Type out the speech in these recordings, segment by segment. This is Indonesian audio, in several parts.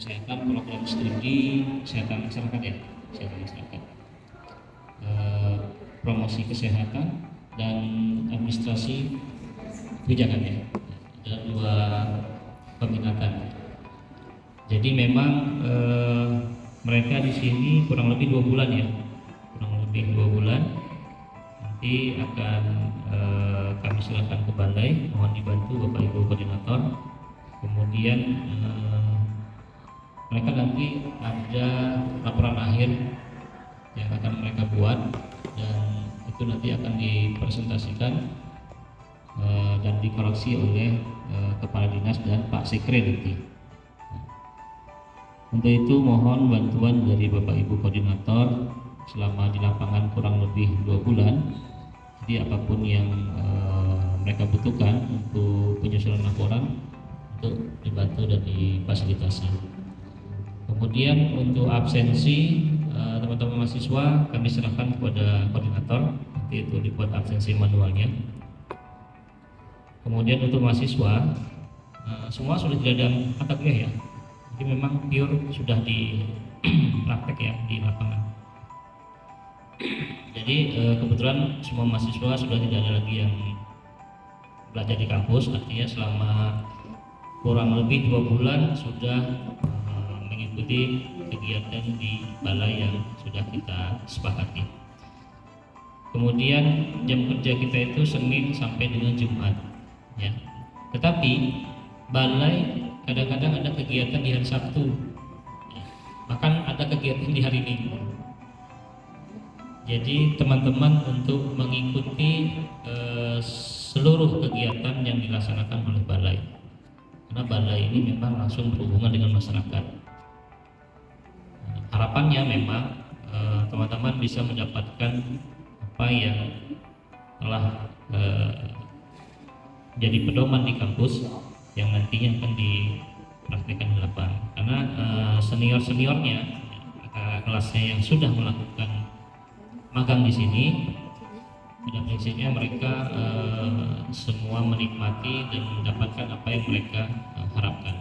kesehatan, program studi kesehatan masyarakat ya, kesehatan masyarakat, promosi kesehatan dan administrasi kebijakan ya. Ada 2 peminatan. Jadi memang mereka di sini kurang lebih 2 bulan ya, kurang lebih 2 bulan. Nanti akan kami silakan ke balai, mohon dibantu Bapak Ibu koordinator. Kemudian mereka nanti ada laporan akhir yang akan mereka buat, dan itu nanti akan dipresentasikan dan dikoreksi oleh Kepala Dinas dan Pak Sekre nanti. Untuk itu mohon bantuan dari Bapak Ibu koordinator selama di lapangan kurang lebih 2 bulan. Jadi apapun yang mereka butuhkan untuk penyusunan laporan untuk dibantu dan difasilitasi. Kemudian untuk absensi teman-teman mahasiswa kami serahkan kepada koordinator, nanti itu dibuat absensi manualnya. Kemudian untuk mahasiswa semua sudah tidak ada mata kuliah ya, jadi memang pure sudah di praktek ya di lapangan. Jadi kebetulan semua mahasiswa sudah tidak ada lagi yang belajar di kampus, artinya selama kurang lebih 2 bulan sudah mengikuti kegiatan di balai yang sudah kita sepakati. Kemudian jam kerja kita itu Senin sampai dengan Jumat ya. Tetapi balai kadang-kadang ada kegiatan di hari Sabtu ya. Bahkan ada kegiatan di hari Minggu. Jadi teman-teman untuk mengikuti seluruh kegiatan yang dilaksanakan oleh balai, karena balai ini memang langsung berhubungan dengan masyarakat. Harapannya memang teman-teman bisa mendapatkan apa yang telah jadi pedoman di kampus yang nantinya akan dipraktikkan di lapangan. Karena senior-seniornya, kelasnya yang sudah melakukan magang di sini, pada prinsipnya mereka semua menikmati dan mendapatkan apa yang mereka harapkan.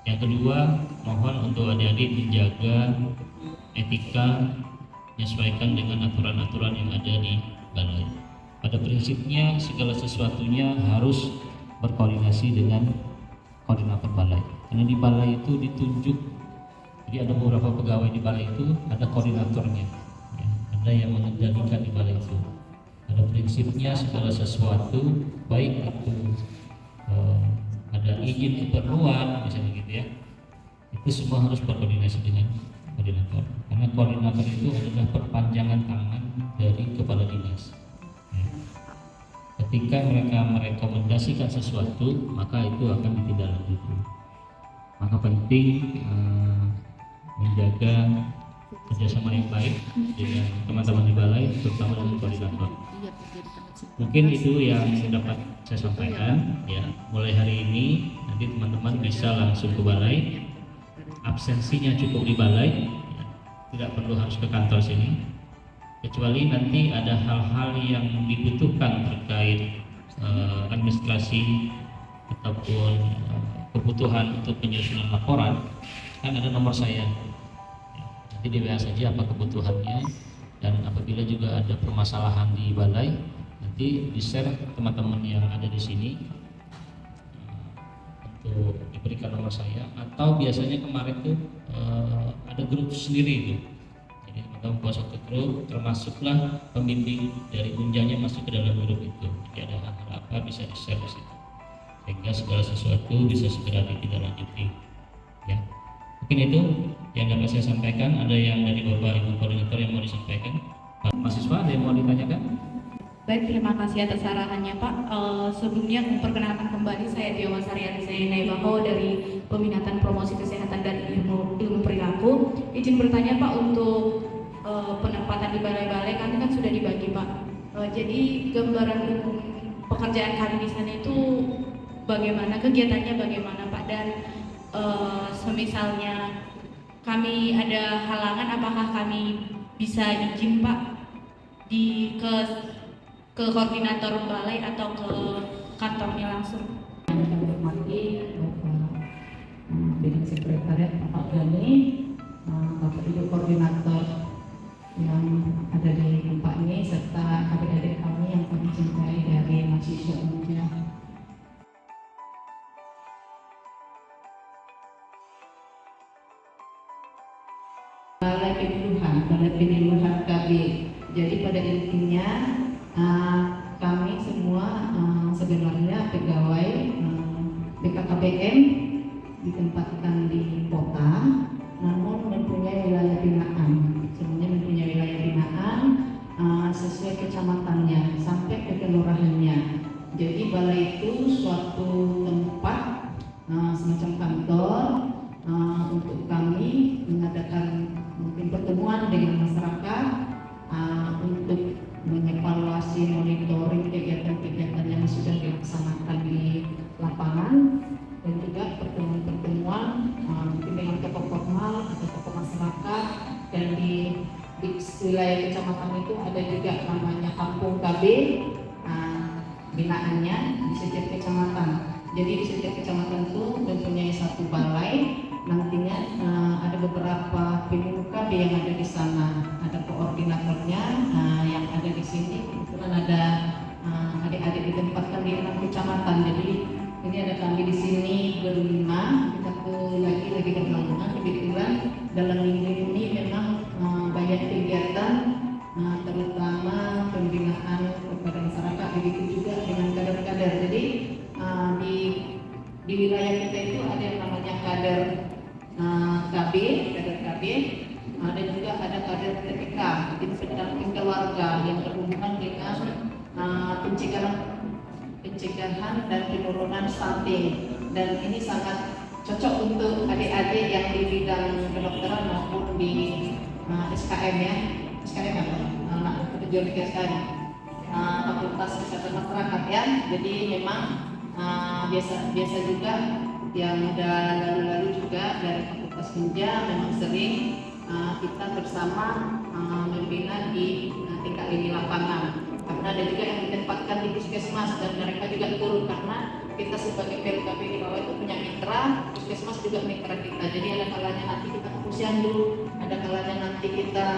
Yang kedua, mohon untuk adik-adik menjaga etika, menyesuaikan dengan aturan-aturan yang ada di balai. Pada prinsipnya segala sesuatunya harus berkoordinasi dengan koordinator balai. Karena di balai itu ditunjuk, jadi ada beberapa pegawai di balai itu ada koordinatornya, ya, ada yang mengendalikan di balai itu. Pada prinsipnya segala sesuatu, baik itu ada izin keperluan misalnya gitu ya, itu semua harus berkoordinasi dengan koordinator, karena koordinator itu adalah perpanjangan tangan dari kepala dinas ya. Ketika mereka merekomendasikan sesuatu, maka itu akan ditindaklanjuti. Maka penting menjaga kerjasama yang baik dengan teman-teman di balai, terutama dengan koordinator. Mungkin itu yang dapat saya sampaikan ya. Mulai hari ini nanti teman-teman bisa langsung ke balai, absensinya cukup di balai ya. Tidak perlu harus ke kantor sini, kecuali nanti ada hal-hal yang dibutuhkan terkait administrasi ataupun kebutuhan untuk penyusunan laporan, kan ada nomor saya ya. Nanti di WA saja apa kebutuhannya, dan apabila juga ada permasalahan di balai, nanti di-share teman-teman yang ada di sini untuk diberikan nomor saya. Atau biasanya kemarin tuh ada grup sendiri itu, jadi teman-teman buat satu grup, termasuklah pembimbing dari Unjanya masuk ke dalam grup itu. Jadi ada hal apa bisa di-share di situ, sehingga segala sesuatu bisa segera ditindaklanjuti ya. Mungkin itu yang dapat saya sampaikan. Ada yang dari Bapak Ibu koordinator yang mau disampaikan? Pak mahasiswa ada yang mau ditanyakan? Baik, terima kasih atas arahannya Pak. Sebelumnya memperkenalkan kembali saya Tio Masariati Naibaho dari Peminatan Promosi Kesehatan dan Ilmu Perilaku. Izin bertanya Pak, untuk penempatan di balai-balai kami kan sudah dibagi Pak. Jadi gambaran pekerjaan kami di sana itu bagaimana, kegiatannya bagaimana Pak, dan semisalnya kami ada halangan, apakah kami bisa izin Pak ke koordinator balai atau ke kantornya langsung? Kami hormati Bapak Bidang Sekretariat Bapak Gani, Bapak Ibu Koordinator yang ada di tempat ini, serta adik-adik kami yang kami cintai dari mahasiswa Unja. Balai Peniluhan KB. Jadi pada intinya kami semua sebenarnya pegawai BKKBN ditempatkan di kota, namun mempunyai wilayah binaan. Semuanya mempunyai wilayah binaan sesuai kecamatannya sampai ke kelurahannya. Jadi balai itu suatu tempat semacam kantor untuk kami mengadakan mungkin pertemuan dengan masyarakat untuk mengevaluasi, monitoring kegiatan-kegiatan yang sudah dilaksanakan di lapangan, dan juga pertemuan-pertemuan mungkin dengan tokoh formal atau tokoh masyarakat. Dan di wilayah kecamatan itu ada juga namanya Kampung KB, binaannya di setiap kecamatan. Jadi di setiap kecamatan itu mempunyai satu balai. Nantinya ada beberapa pimpinan KB yang ada di sana, ada koordinatornya yang ada di sini. Kebetulan ada adik-adik ditempatkan di 6 kecamatan. Jadi ini ada kami di sini berlima, satu lagi berlima. Kebetulan dalam minggu ini memang banyak kegiatan, terutama pembinaan kepada masyarakat, begitu juga dengan kader-kader. Jadi di wilayah kita itu ada yang namanya kader KB, dan juga ada kader TPK, tim pendamping keluarga yang berhubungan dengan pencegahan dan penurunan stunting. Dan ini sangat cocok untuk adik-adik yang di bidang kedokteran maupun di SKM ya, SKM apa? Penerjun SKM, Fakultas Kesehatan Masyarakat ya. Jadi memang biasa juga yang udah lalu-lalu juga dari Fakultas Unja memang sering kita bersama membina di tingkat lini lapangan. Karena ada juga yang ditempatkan di puskesmas dan mereka juga turun, karena kita sebagai PLKP di bawah itu punya mitra, puskesmas juga mitra kita. Jadi ada kalanya nanti kita ke Posyandu, ada kalanya nanti kita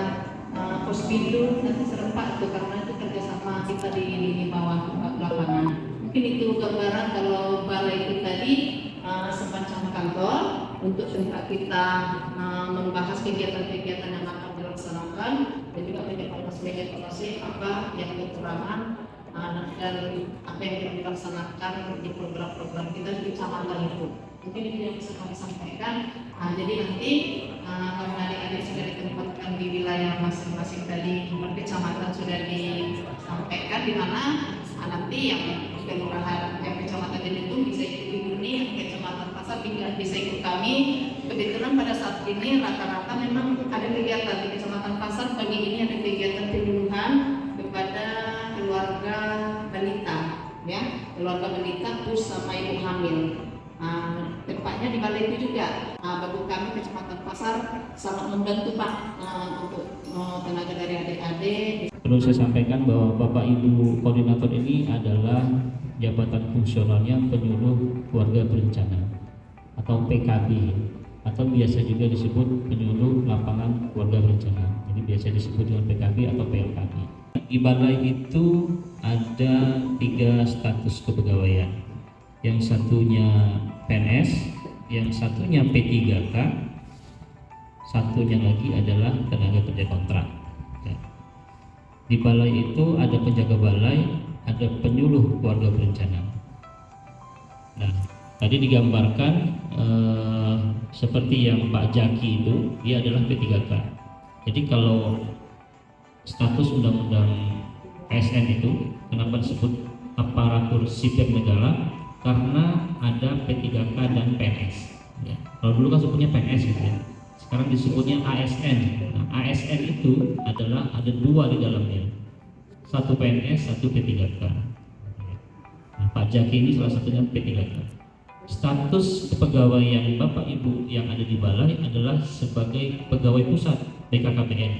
Pospindu, nanti serempak itu karena itu kerjasama kita di lini bawah lapangan. Mungkin itu gambaran kalau balai itu tadi semacam kantor untuk tempat kita membahas kegiatan-kegiatan yang akan dilaksanakan dan juga mengevaluasi apa yang kekurangan dan apa yang kita dilaksanakan di program-program kita di kecamatan itu. Mungkin itu yang bisa kami sampaikan. Jadi nanti karena adik-adik sudah ditempatkan di wilayah masing-masing tadi, kecamatan sudah disampaikan di mana nanti yang kelurahan yang kecamatan itu bisa ikut ini, yang kecamatan Pasar bisa ikut kami. Kebetulan pada saat ini rata-rata memang ada kegiatan di kecamatan Pasar. Pagi ini ada kegiatan penyuluhan kepada keluarga balita, ya, keluarga balita plus sama ibu hamil. Tempatnya di balai itu juga. Bagi kami kecamatan Pasar sangat membantu Pak untuk tenaga dari adik-adik. Perlu saya sampaikan bahwa Bapak Ibu koordinator ini adalah jabatan fungsionalnya penyuluh keluarga berencana atau PKB, atau biasa juga disebut penyuluh lapangan keluarga berencana. Jadi biasa disebut dengan PKB atau PLKB. Di balai itu ada 3 status kepegawaian. Yang satunya PNS, yang satunya P3K, satunya lagi adalah tenaga kerja kontrak. Di balai itu ada penjaga balai, ada penyuluh keluarga berencana. Nah, tadi digambarkan seperti yang Pak Jaki itu, dia adalah P3K. Jadi kalau status undang-undang ASN itu, kenapa disebut aparatur sipil negara? Karena ada P3K dan PNS. Ya. Kalau dulu kan sebutnya PNS gitu ya. Sekarang disebutnya ASN. Nah, ASN itu adalah ada 2 di dalamnya. Satu PNS, satu P3K. Nah, Pak Jaki ini salah satunya P3K. Status kepegawaian Bapak Ibu yang ada di balai adalah sebagai pegawai pusat BKKBN.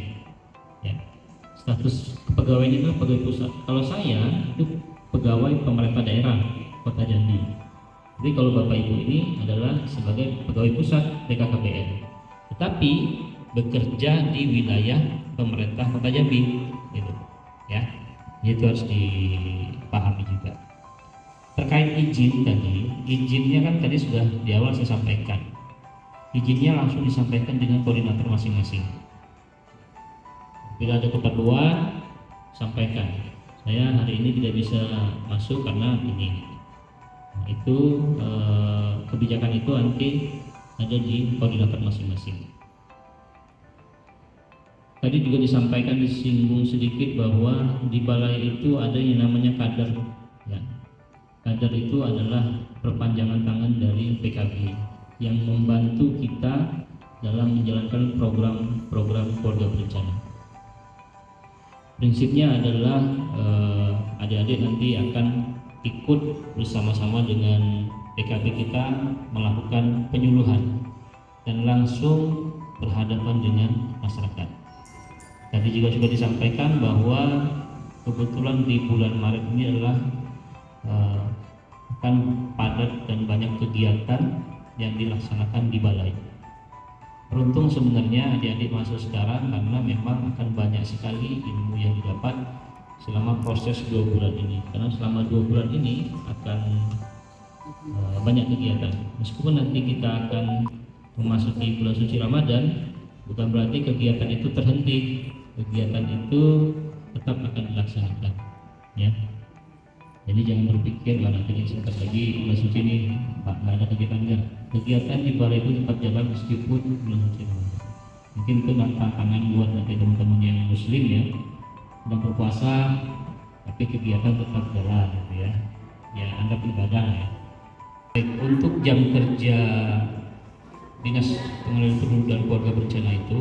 Ya. Status kepegawaiannya itu pegawai pusat. Kalau saya itu pegawai pemerintah daerah Kota Jambi. Jadi kalau Bapak Ibu ini adalah sebagai pegawai pusat BKKBN, tetapi bekerja di wilayah pemerintah Kota Jambi, gitu, ya. Itu harus dipahami juga. Terkait izin tadi, izinnya kan tadi sudah di awal saya sampaikan. Izinnya langsung disampaikan dengan koordinator masing-masing. Bila ada keperluan, sampaikan. Saya hari ini tidak bisa masuk karena ini. Nah, itu kebijakan itu nanti ada di koordinator masing-masing. Tadi juga disampaikan, disinggung sedikit bahwa di balai itu ada yang namanya kader. Ya. Kader itu adalah perpanjangan tangan dari PKB yang membantu kita dalam menjalankan program-program keluarga berencana. Prinsipnya adalah adik-adik nanti akan ikut bersama-sama dengan PKB kita melakukan penyuluhan dan langsung berhadapan dengan masyarakat. Tadi juga sudah disampaikan bahwa kebetulan di bulan Maret ini adalah akan padat dan banyak kegiatan yang dilaksanakan di balai. Beruntung sebenarnya adik-adik masuk sekarang karena memang akan banyak sekali ilmu yang didapat selama proses 2 bulan ini. Karena selama 2 bulan ini akan banyak kegiatan. Meskipun nanti kita akan memasuki bulan suci Ramadan, bukan berarti kegiatan itu terhenti. Kegiatan itu tetap akan dilaksanakan, ya. Jadi jangan berpikir lah nanti sebentar lagi bulan suci ini nggak ada kegiatan, enggak. Kegiatan di balai itu tetap jalan meskipun bulan suci Ramadan. Mungkin itu tantangan buat nanti teman-teman yang muslim ya, sedang berpuasa tapi kegiatan tetap jalan, gitu ya. Ya anggap ibadah ya. Baik, untuk jam kerja Dinas Pengadilan Penduduk dan Keluarga Berencana itu,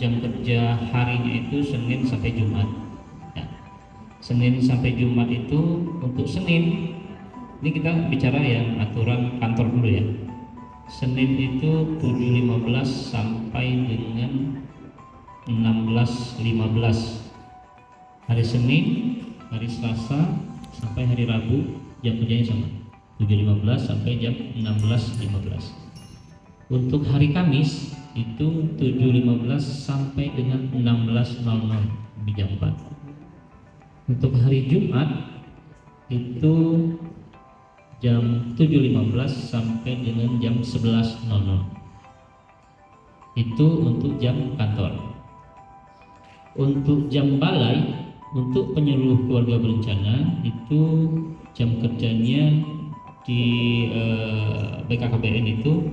jam kerja harinya itu Senin sampai Jumat. Ya. Senin sampai Jumat itu untuk Senin, ini kita bicara yang aturan kantor dulu ya. Senin itu 7.15 sampai dengan 16.15. Hari Senin, hari Selasa sampai hari Rabu jam kerjanya sama, 7.15 sampai jam 16.15. Untuk hari Kamis itu 7.15 sampai dengan 16.00 di jam 4. Untuk hari Jumat itu jam 7.15 sampai dengan jam 11.00. Itu untuk jam kantor. Untuk jam balai, untuk penyeluruh keluarga berencana itu jam kerjanya di BKKBN itu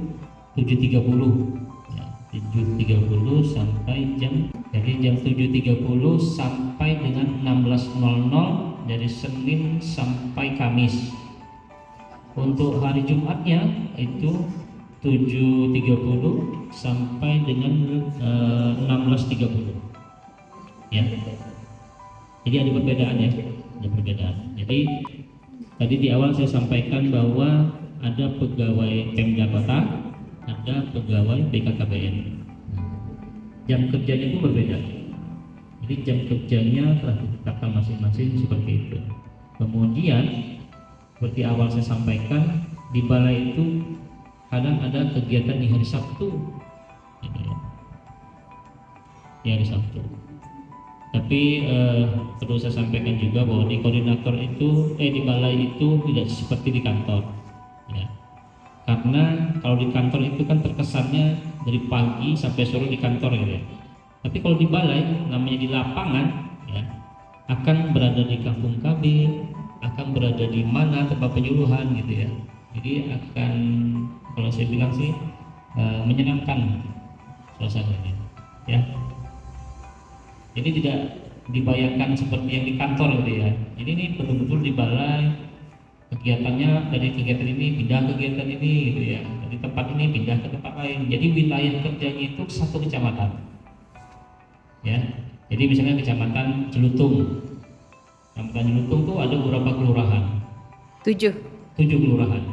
7.30 ya, 7.30 sampai jam 7.30 sampai dengan 16.00 dari Senin sampai Kamis. Untuk hari Jumatnya itu 7.30 sampai dengan 16.30 ya. Jadi ada perbedaan ya, ada perbedaan. Jadi tadi di awal saya sampaikan bahwa ada pegawai Pemda Kota, ada pegawai BKKBN. Jam kerjanya itu berbeda. Jadi jam kerjanya telah ditetapkan masing-masing seperti itu. Kemudian seperti awal saya sampaikan, di balai itu kadang ada kegiatan di hari Sabtu, gitu ya. Di hari Sabtu. Tapi perlu saya sampaikan juga bahwa di koordinator itu, di balai itu tidak seperti di kantor, ya. Karena kalau di kantor itu kan terkesannya dari pagi sampai sore di kantor gitu ya. Tapi kalau di balai namanya di lapangan ya, akan berada di kampung KB, akan berada di mana tempat penyuluhan gitu ya. Jadi akan, kalau saya bilang sih menyenangkan suasananya ya. Jadi tidak dibayangkan seperti yang di kantor gitu ya. Jadi ini betul-betul di balai, kegiatannya dari kegiatan ini pindah ke kegiatan ini gitu ya, dari tempat ini pindah ke tempat lain. Jadi wilayah kerjanya itu satu kecamatan ya. Jadi misalnya kecamatan Jelutung, kecamatan Jelutung tuh ada beberapa kelurahan, 7 kelurahan.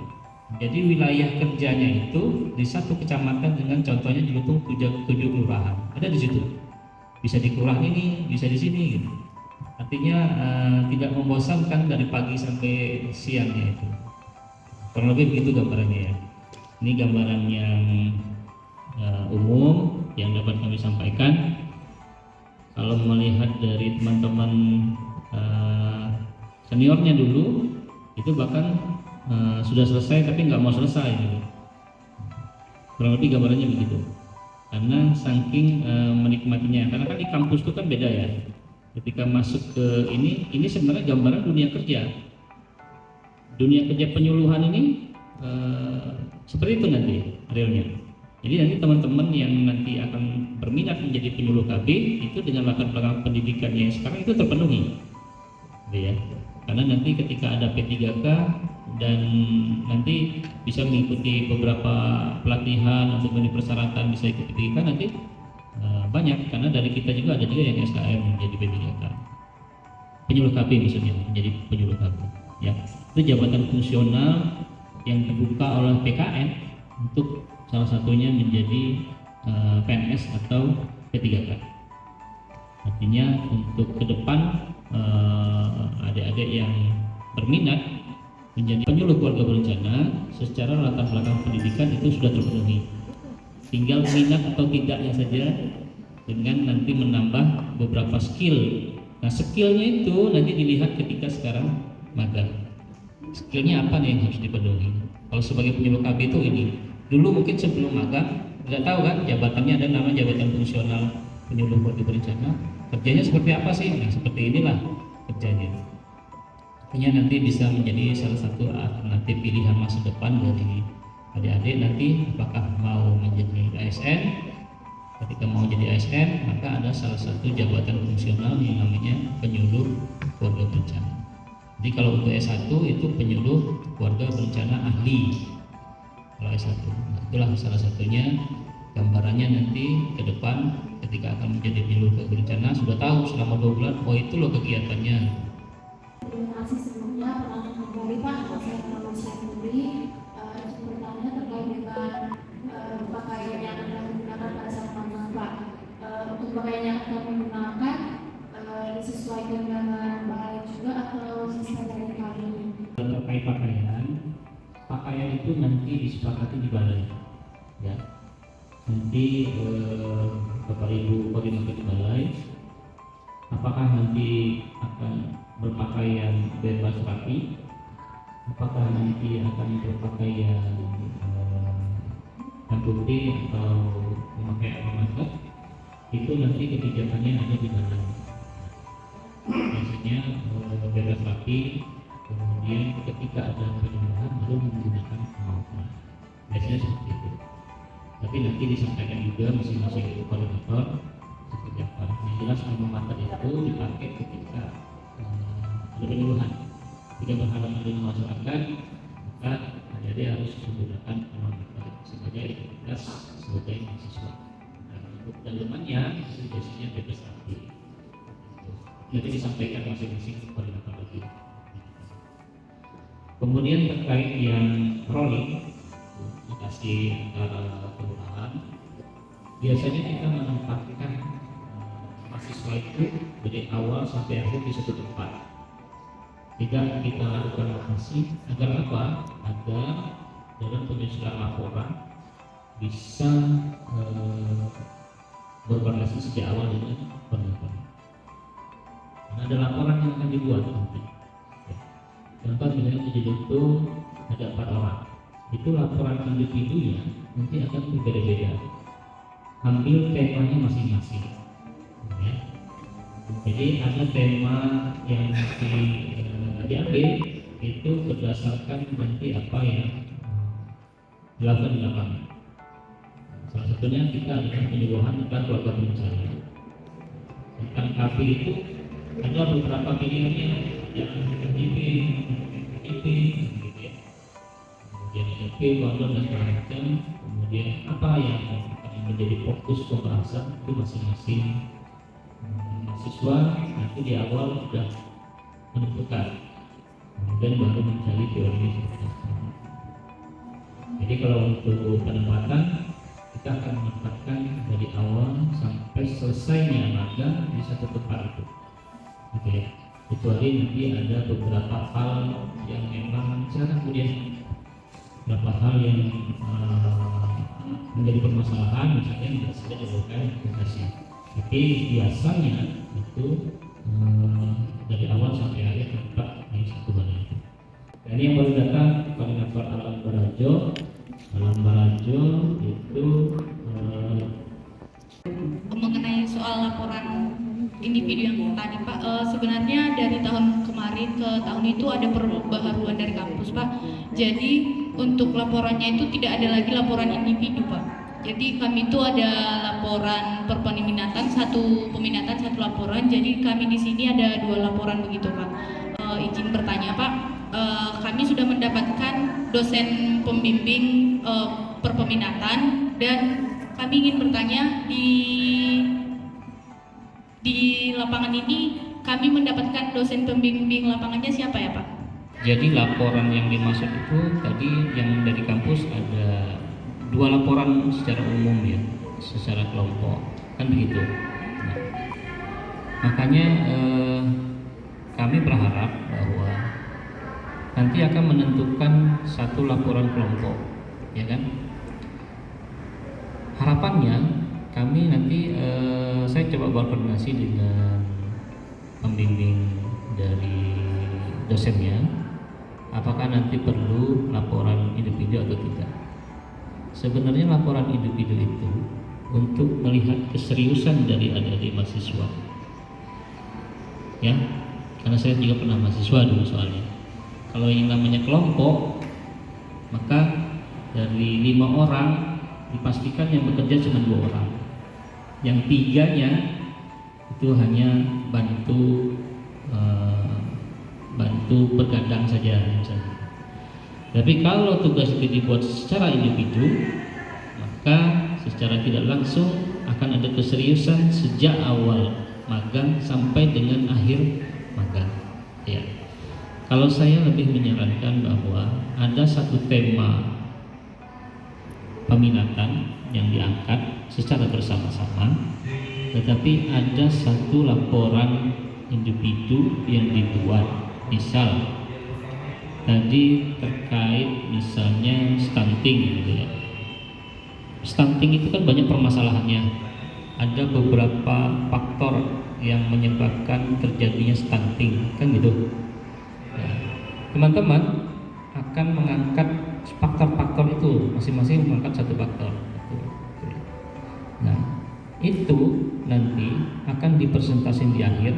Jadi wilayah kerjanya itu di satu kecamatan dengan contohnya Jelutung 7 kelurahan ada di situ, bisa di kelurahan ini, bisa di sini gitu. Artinya tidak membosankan dari pagi sampai siangnya itu. Kurang lebih begitu gambarannya ya. Ini gambaran yang umum yang dapat kami sampaikan. Kalau melihat dari teman-teman seniornya dulu, itu bahkan sudah selesai tapi nggak mau selesai gitu. Kurang lebih gambarannya begitu. Karena saking menikmatinya, karena kan di kampus itu kan beda ya. Ketika masuk ke ini sebenarnya gambaran dunia kerja. Dunia kerja penyuluhan ini seperti itu nanti realnya. Jadi nanti teman-teman yang nanti akan berminat menjadi penyuluh KB itu dengan latar belakang pendidikannya yang sekarang itu terpenuhi, gitu ya. Karena nanti ketika ada P3K dan nanti bisa mengikuti beberapa pelatihan untuk memenuhi persyaratan bisa ikut P3K nanti banyak, karena dari kita juga ada juga yang SKM menjadi P3K, penyuluh KB maksudnya menjadi penyuluh KB ya. Itu jabatan fungsional yang terbuka oleh PKN untuk salah satunya menjadi PNS atau P3K. Artinya untuk ke depan adik-adik yang berminat menjadi penyuluh keluarga berencana secara latar belakang pendidikan itu sudah terpenuhi. Tinggal minat atau tidaknya saja dengan nanti menambah beberapa skill. Nah, skillnya itu nanti dilihat ketika sekarang magang. Skillnya apa nih yang harus dipenuhi? Kalau sebagai penyuluh KB itu ini. Dulu mungkin sebelum magang nggak tahu kan jabatannya ada nama jabatan fungsional penyuluh keluarga berencana. Kerjanya seperti apa sih? Nah, seperti inilah kerjanya. Artinya nanti bisa menjadi salah satu alternatif pilihan masa depan dari adik-adik nanti apakah mau menjadi ASN. Ketika mau jadi ASN maka ada salah satu jabatan fungsional yang namanya penyuluh keluarga berencana. Jadi kalau untuk S1 itu penyuluh keluarga berencana ahli. Kalau S1 nah, itulah salah satunya gambarannya nanti ke depan ketika akan menjadi penyuluh keluarga berencana sudah tahu selama 2 bulan oh itu loh kegiatannya. Terima kasih sebelumnya penonton kembali Pak, saya Manusia Putri. Izin bertanya terkait dengan pakaian yang Anda menggunakan pada saat magang Pak. Untuk pakaian yang Anda menggunakan disesuaikan dengan bahan juga atau sisa dari kami? Terkait pakaian itu nanti disepakati di balai, ya. Nanti Bapak Ibu koordinator di balai, apakah nanti akan berpakaian bebas rapi, apakah nanti akan berpakaian hitam putih atau memakai masker, itu nanti kebijakannya ada di balai. Biasanya bebas rapi, kemudian ketika ada penyuluhan baru menggunakan kemampuan. Biasanya seperti itu. Tapi nanti disampaikan juga masing-masing koordinator seperti apa. Yang jelas alma mater itu dipakai ketika ada penyuluhan. Tidak berhadapan dengan masyarakat, maka adik-adik harus menggunakan alma mater sebagai identitas sebagai mahasiswa. Dan untuk dalamannya itu biasanya bebas rapi. Nanti disampaikan masing-masing koordinator lagi. Kemudian terkait yang rolling lokasi antara kelurahan, biasanya kita menempatkan mahasiswa itu dari awal sampai akhir di satu tempat. Tidak kita lakukan lokasi agar apa? Agar dalam penyusunan laporan bisa berkoordinasi sejak awal dengan koordinator. Ada laporan yang akan dibuat nanti. Contoh misalnya di itu ada 4 orang. Itu laporan individunya nanti akan berbeda-beda. Ambil temanya masing-masing. Ya. Jadi ada tema yang diambil itu berdasarkan nanti apa yang dilakukan di lapangan. Salah satunya kita adalah penyuluhan tentang keluarga berencana. Tentang KB itu ada beberapa pilihannya yang IP, gitu ya. Kemudian IP, kondom dan macam. Kemudian apa yang akan menjadi fokus pembahasan itu masing-masing mahasiswa nanti di awal sudah menentukan, kemudian baru mencari teori. Jadi kalau untuk penempatan kita akan menempatkan dari awal sampai selesainya magang di satu tempat itu. Gitu ya. Kecuali nanti ada beberapa hal yang memang misalkan kemudian beberapa hal yang menjadi permasalahan, misalnya tidak sudah dilakukan komunikasi. Tapi biasanya itu dari awal sampai akhir tetap di satu hal itu. Dan ini yang baru datang koordinator Alam Barajo. Alam Barajo itu Mengenai soal laporan individu yang tadi Pak, sebenarnya dari tahun kemarin ke tahun itu ada perbaharuan dari kampus Pak. Jadi untuk laporannya itu tidak ada lagi laporan individu Pak. Jadi kami itu ada laporan per peminatan, satu laporan. Jadi kami di sini ada 2 laporan begitu Pak. Izin bertanya Pak, kami sudah mendapatkan dosen pembimbing per peminatan, dan kami ingin bertanya di lapangan ini kami mendapatkan dosen pembimbing lapangannya siapa ya Pak? jadi laporan yang dimaksud itu tadi yang dari kampus ada 2 laporan secara umum ya, secara kelompok kan begitu. Nah, makanya kami berharap bahwa nanti akan menentukan satu laporan kelompok, ya kan? Harapannya kami nanti saya coba berkoordinasi dengan pembimbing dari dosennya, apakah nanti perlu laporan individu atau tidak. Sebenarnya laporan individu itu untuk melihat keseriusan dari adik-adik mahasiswa, ya, karena saya juga pernah mahasiswa dulu soalnya. Kalau yang namanya kelompok, maka dari 5 orang dipastikan yang bekerja cuma 2 orang, yang 3-nya itu hanya bantu bergadang saja misalnya. Tapi kalau tugas itu dibuat secara individu, maka secara tidak langsung akan ada keseriusan sejak awal magang sampai dengan akhir magang. Ya. Kalau saya lebih menyarankan bahwa ada satu tema peminatan yang diangkat secara bersama-sama, tetapi ada satu laporan individu yang dibuat. Misal tadi terkait misalnya stunting gitu ya. Stunting itu kan banyak permasalahannya. Ada beberapa faktor yang menyebabkan terjadinya stunting, kan gitu. Ya. Teman-teman akan mengangkat faktor-faktor itu, masing-masing mengangkat satu faktor. Nah, itu nanti akan dipresentasikan di akhir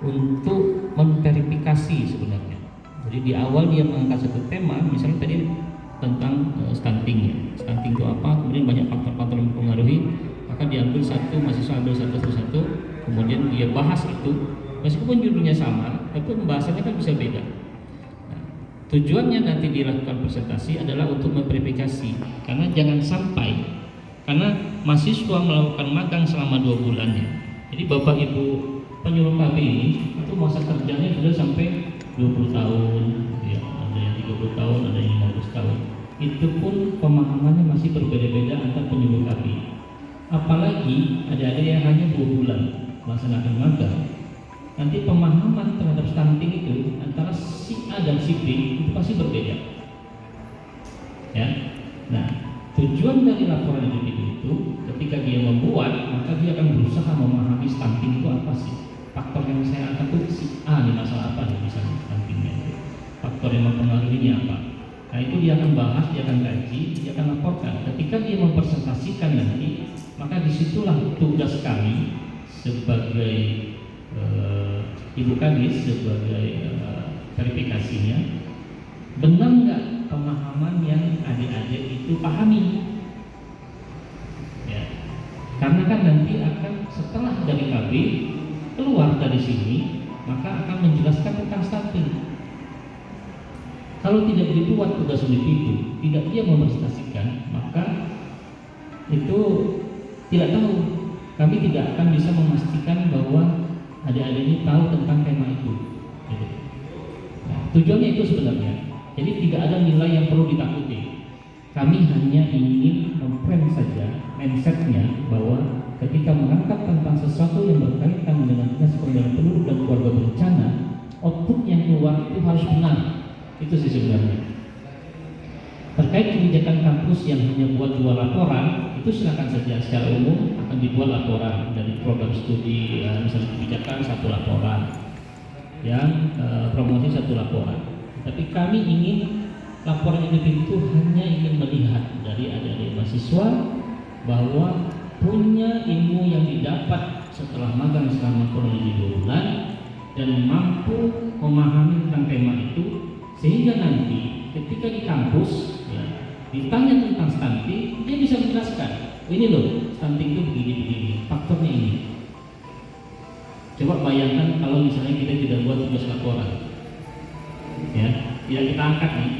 untuk memverifikasi sebenarnya. Jadi di awal dia mengangkat satu tema, misalnya tadi tentang stunting ya. Stunting itu apa? Kemudian banyak faktor-faktor yang mempengaruhi, maka diambil satu, mahasiswa ambil satu, kemudian dia bahas itu. Meskipun judulnya sama, tapi pembahasannya kan bisa beda. Nah, tujuannya nanti dilakukan presentasi adalah untuk memverifikasi, karena jangan sampai, karena mahasiswa melakukan magang selama 2 bulan ya. Jadi Bapak Ibu penyuluh KB ini itu masa kerjanya sudah sampai 20 tahun ya, ada yang 30 tahun, ada yang 15 tahun. Itu pun pemahamannya masih berbeda-beda antar penyuluh KB. Apalagi ada yang hanya 2 bulan melaksanakan magang, nanti pemahaman terhadap stunting itu antara si A dan si B itu pasti berbeda ya. Nah, tujuan dari laporan individu itu ketika dia membuat, maka dia akan berusaha memahami stunting itu apa sih, faktor yang saya angkat itu si A nih, masalah apa nih misalnya stuntingnya itu, faktor yang mempengaruhinya apa. Nah, itu dia akan bahas, dia akan kaji, dia akan laporkan. Ketika dia mempresentasikan nanti, maka disitulah tugas kami sebagai Ibu Kadis, sebagai verifikasinya, benar nggak pemahaman yang adik-adik itu pahami ya. Karena kan nanti akan setelah dari KB keluar dari sini, maka akan menjelaskan tentang stunting. Kalau tidak dibuat tugas individu, tidak dia mempresentasikan, maka itu tidak tahu. Kami tidak akan bisa memastikan bahwa adik-adik ini tahu tentang tema itu. Nah, tujuannya itu sebenarnya. Jadi tidak ada nilai yang perlu ditakuti. Kami hanya ingin memframe saja mindsetnya bahwa ketika mengangkat tentang sesuatu yang berkaitan dengan dinas perlindungan penduduk dan keluarga berencana, output yang keluar itu harus benar. Itu sih sebenarnya. terkait kebijakan kampus yang hanya buat 2 laporan, itu silakan saja, secara umum akan dibuat laporan dari program studi, misalnya kebijakan 1 laporan, yang promosi 1 laporan. Tapi kami ingin laporan individu hanya ingin melihat dari adik-adik mahasiswa bahwa punya ilmu yang didapat setelah magang selama kurang lebih 2 bulan dan mampu memahami tentang tema itu, sehingga nanti ketika di kampus ya, ditanya tentang stunting, dia bisa menjelaskan, ini loh stunting itu begini-begini, faktornya ini. Coba bayangkan kalau misalnya kita tidak buat tugas laporan, ya, tidak kita angkat nih,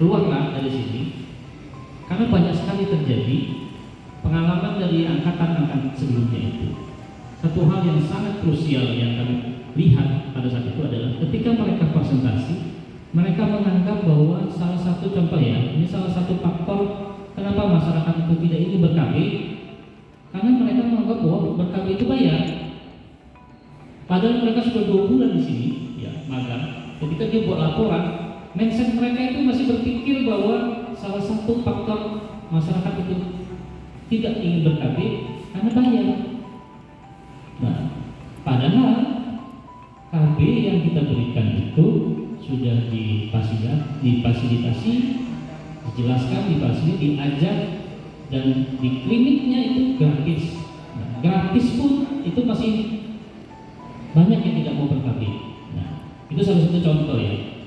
keluarlah dari sini, karena banyak sekali terjadi pengalaman dari angkatan-angkatan sebelumnya itu. Satu hal yang sangat krusial yang kami lihat pada saat itu adalah ketika mereka presentasi, mereka menganggap bahwa salah satu contoh ya, ini salah satu faktor kenapa masyarakat itu tidak ingin ber-KB, karena mereka menganggap bahwa ber-KB itu bayar. Padahal mereka sudah 2 bulan di sini, ya, magang. Ketika dia buat laporan, mindset mereka itu masih berpikir bahwa salah satu faktor masyarakat itu tidak ingin ber-KB karena bayar. Nah, padahal KB yang kita berikan itu sudah difasilitasi, dijelaskan, difasilitasi, diajak, dan di kliniknya itu gratis. Nah, gratis pun itu masih banyak yang tidak mau ber-KB. Nah, itu salah satu contoh ya.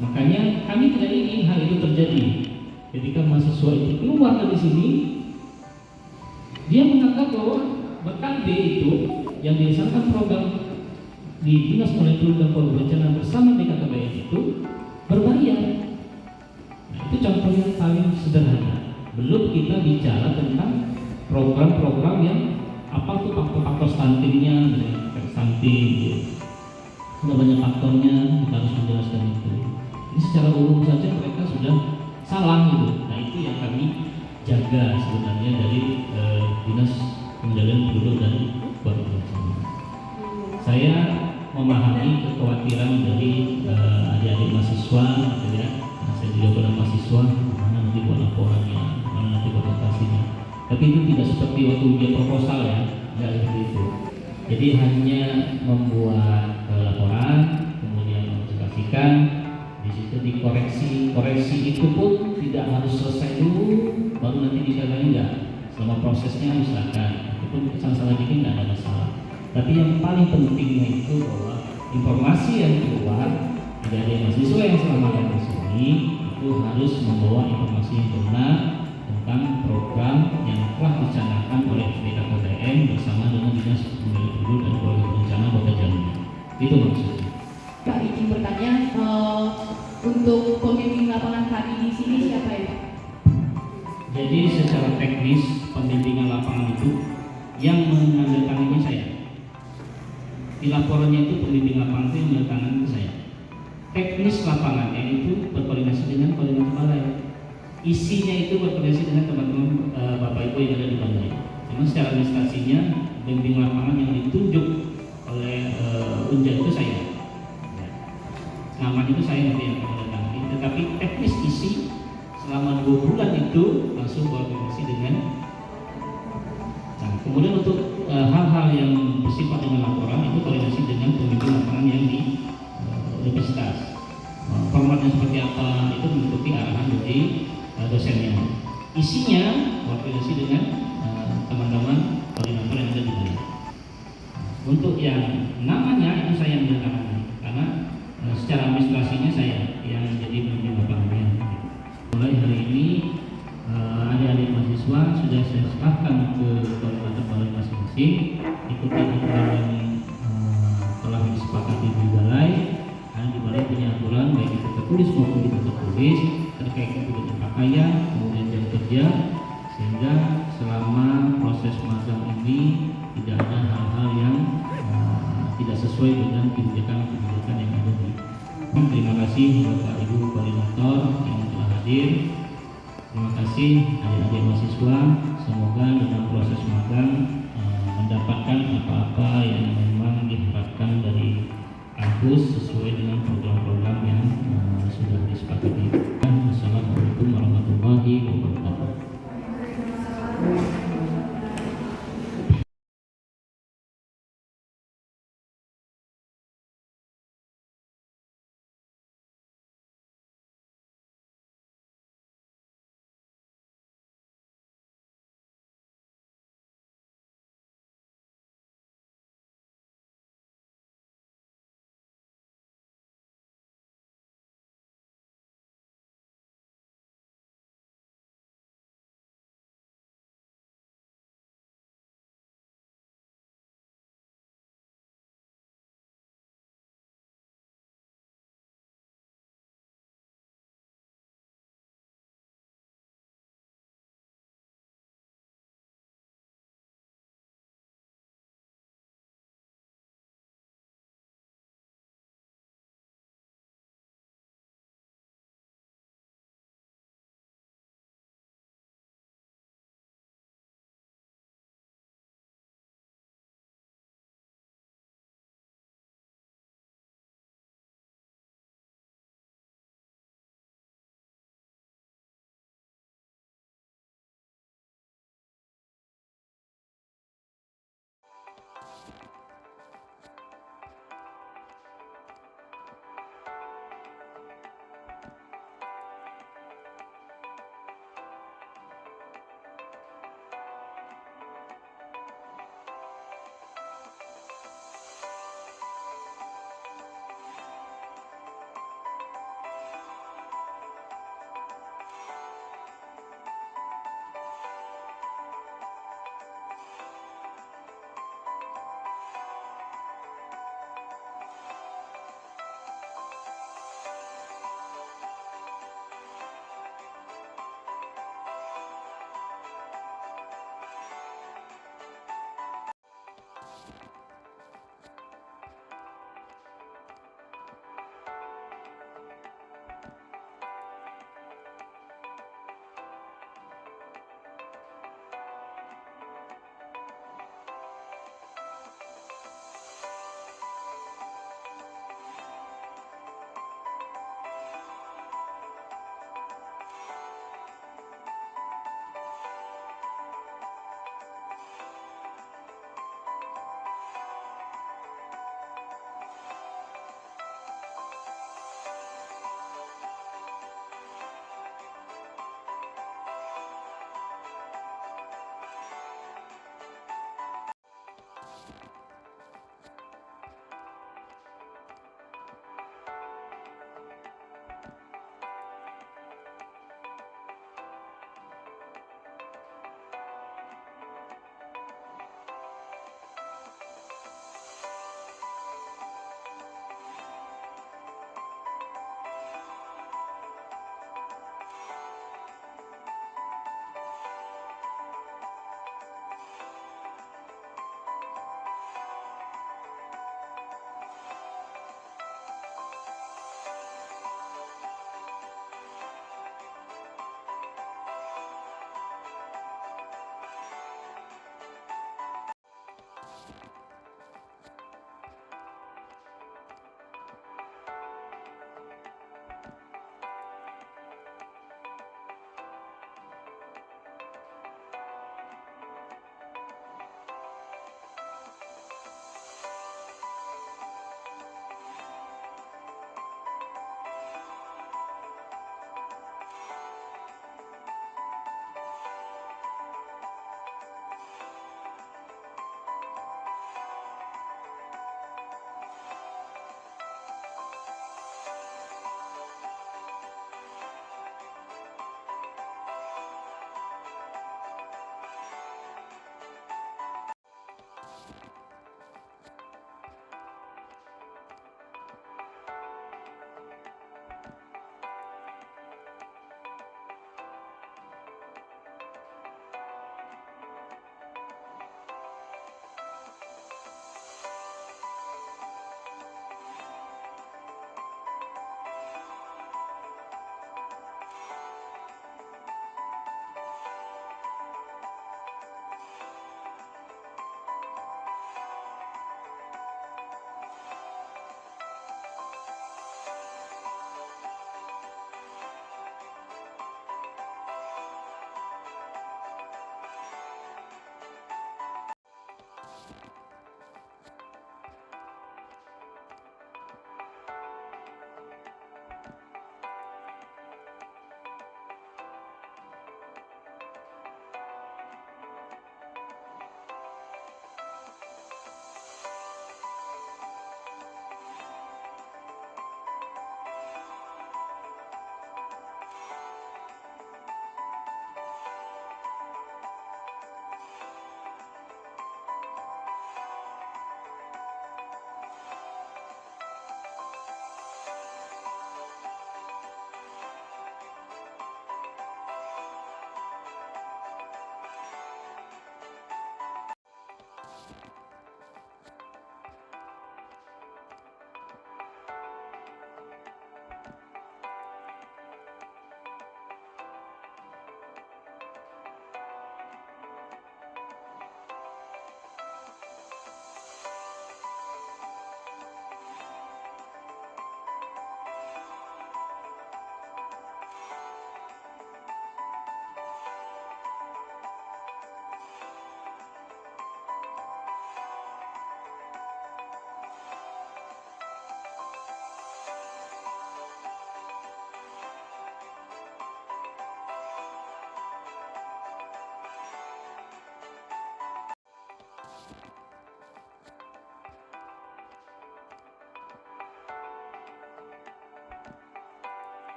Makanya kami tidak ingin hal itu terjadi. Ketika mahasiswa itu keluar dari sini, dia menganggap bahwa ber-KB itu yang dilaksanakan program di Dinas Pendidikan dan Pemberencana bersama BKKBN itu berbayar. Nah, itu contoh yang paling sederhana. Belum kita bicara tentang program-program yang apa tuh faktor stuntingnya, stunting, gitu. Sudah banyak faktornya, kita harus menjelaskan itu. Ini secara umum saja mereka sudah salah gitu. Nah, itu yang kami jaga sebenarnya dari Dinas Pengendalian Penduduk dan Pemberencana. Saya memahami kekhawatiran dari adik-adik mahasiswa, gitu ya. Nah, saya juga pernah mahasiswa, mana nanti buat laporannya, mana nanti buat presentasinya. Tapi itu tidak seperti waktu ujian proposal ya, tidak seperti itu. Jadi hanya membuat laporan, kemudian mempresentasikan, di situ dikoreksi. Koreksi itu pun tidak harus selesai dulu, baru nanti didatangi enggak. Selama prosesnya silakan, itu pun salah dikit tidak ada masalah. Tapi yang paling pentingnya itu bahwa informasi yang keluar dari mahasiswa yang selama di sini itu harus membawa informasi yang benar tentang program yang telah dicanangkan oleh BKKBN bersama dengan Dinas Pendidikan Penduduk dan Keluarga Berencana Kota Jambi. Itu maksudnya. Pak, izin bertanya, untuk pembimbing lapangan kami di sini siapa ya Pak? Jadi secara teknis pembimbingan lapangan itu yang menandatangani saya. Di laporannya itu pembimbing lapangan itu yang menandatangani saya. Teknis lapangannya itu berkoordinasi dengan koordinator balai. Isinya itu berkoordinasi dengan teman-teman Bapak Ibu yang ada di balai. Cuma secara administrasinya pembimbing lapangan yang ditunjuk oleh Unja itu saya. Nama itu saya nanti yang menandatangani. Tetapi teknis isi selama 2 bulan itu langsung koordinasi dengan. Nah, kemudian untuk hal-hal yang bersifat dengan laporan itu koordinasi dengan pembimbing lapangan yang di universitas. Formatnya seperti apa itu mengikuti arahan dari dosennya. Isinya koordinasi dengan teman-teman koordinator yang ada di dalam. Untuk yang namanya itu saya yang menandatangani karena secara administrasinya saya yang jadi pembimbing lapangannya. Mulai hari ini adik-adik mahasiswa sudah saya serahkan ke koordinator balai masing-masing, ikuti aturan yang telah disepakati di balai. Karena di balai punya aturan baik itu tertulis maupun tidak tertulis terkait kebutuhan pakaian, kemudian jam kerja, sehingga selama proses magang ini tidak ada hal-hal yang tidak sesuai dengan kebijakan-kebijakan yang ada di. Terima kasih Bapak Ibu Koordinator yang telah hadir. Terima kasih adik-adik mahasiswa.